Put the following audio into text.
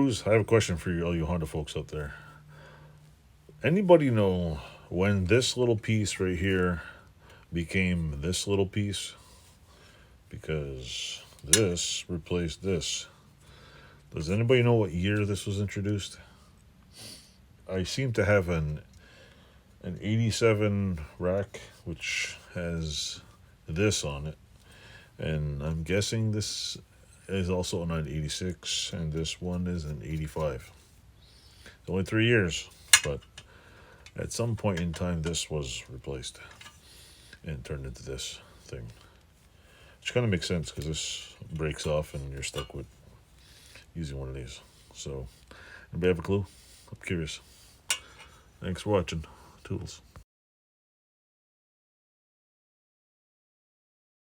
Clues, I have a question for you, all you Honda folks out there. Anybody know when this little piece right here became this little piece? Because this replaced this. Does anybody know what year this was introduced? I seem to have an 87 rack which has this on it, and I'm guessing this is also an 86, and this one is an 85. It's only 3 years, but at some point in time this was replaced and turned into this thing, which kind of makes sense because this breaks off and you're stuck with using one of these. So, anybody have a clue? I'm curious. Thanks for watching. Toodles.